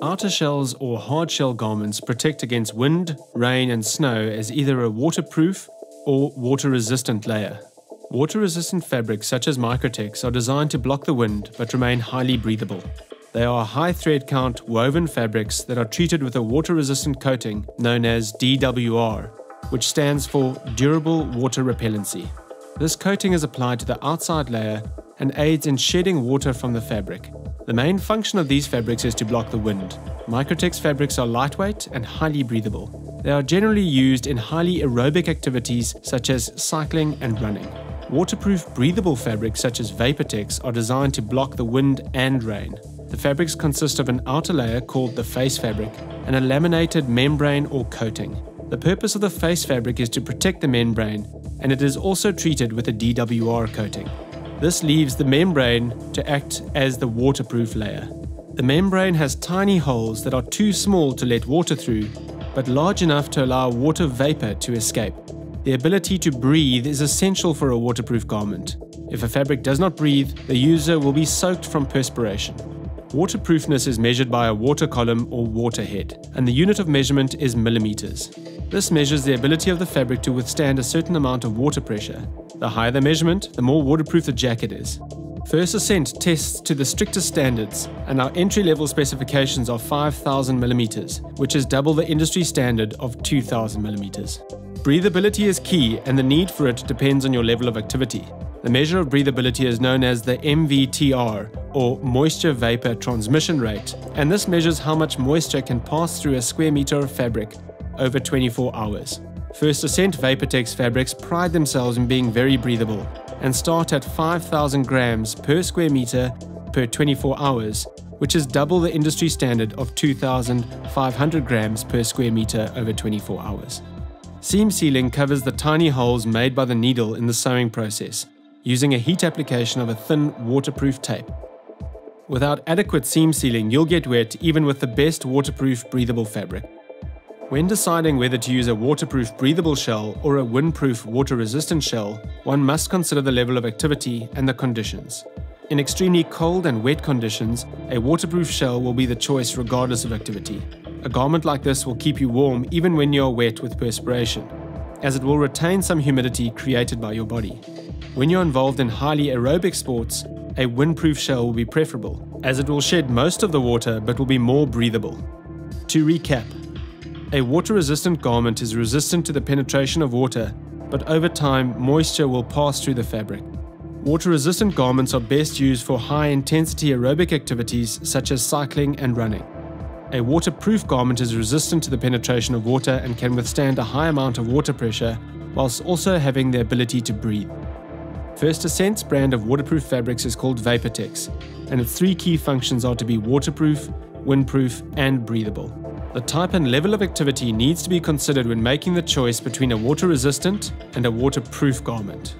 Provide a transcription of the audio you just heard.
Outer shells or hard shell garments protect against wind, rain and snow as either a waterproof or water-resistant layer. Water-resistant fabrics such as Microtex are designed to block the wind but remain highly breathable. They are high thread count woven fabrics that are treated with a water-resistant coating known as DWR, which stands for Durable Water Repellency. This coating is applied to the outside layer and aids in shedding water from the fabric. The main function of these fabrics is to block the wind. Microtex fabrics are lightweight and highly breathable. They are generally used in highly aerobic activities such as cycling and running. Waterproof breathable fabrics such as Vaportex are designed to block the wind and rain. The fabrics consist of an outer layer called the face fabric and a laminated membrane or coating. The purpose of the face fabric is to protect the membrane, and it is also treated with a DWR coating. This leaves the membrane to act as the waterproof layer. The membrane has tiny holes that are too small to let water through, but large enough to allow water vapor to escape. The ability to breathe is essential for a waterproof garment. If a fabric does not breathe, the user will be soaked from perspiration. Waterproofness is measured by a water column or water head, and the unit of measurement is millimeters. This measures the ability of the fabric to withstand a certain amount of water pressure. The higher the measurement, the more waterproof the jacket is. First Ascent tests to the strictest standards, and our entry-level specifications are 5,000 millimeters, which is double the industry standard of 2,000 millimeters. Breathability is key, and the need for it depends on your level of activity. The measure of breathability is known as the MVTR, or Moisture Vapor Transmission Rate, and this measures how much moisture can pass through a square meter of fabric over 24 hours. First Ascent Vaportex fabrics pride themselves in being very breathable and start at 5,000 grams per square meter per 24 hours, which is double the industry standard of 2,500 grams per square meter over 24 hours. Seam sealing covers the tiny holes made by the needle in the sewing process, using a heat application of a thin waterproof tape. Without adequate seam sealing, you'll get wet even with the best waterproof breathable fabric. When deciding whether to use a waterproof breathable shell or a windproof water-resistant shell, one must consider the level of activity and the conditions. In extremely cold and wet conditions, a waterproof shell will be the choice regardless of activity. A garment like this will keep you warm even when you are wet with perspiration, as it will retain some humidity created by your body. When you're involved in highly aerobic sports, a windproof shell will be preferable, as it will shed most of the water but will be more breathable. To recap, a water-resistant garment is resistant to the penetration of water, but over time, moisture will pass through the fabric. Water-resistant garments are best used for high-intensity aerobic activities such as cycling and running. A waterproof garment is resistant to the penetration of water and can withstand a high amount of water pressure, whilst also having the ability to breathe. First Ascent's brand of waterproof fabrics is called Vaportex, and its three key functions are to be waterproof, windproof, and breathable. The type and level of activity needs to be considered when making the choice between a water-resistant and a waterproof garment.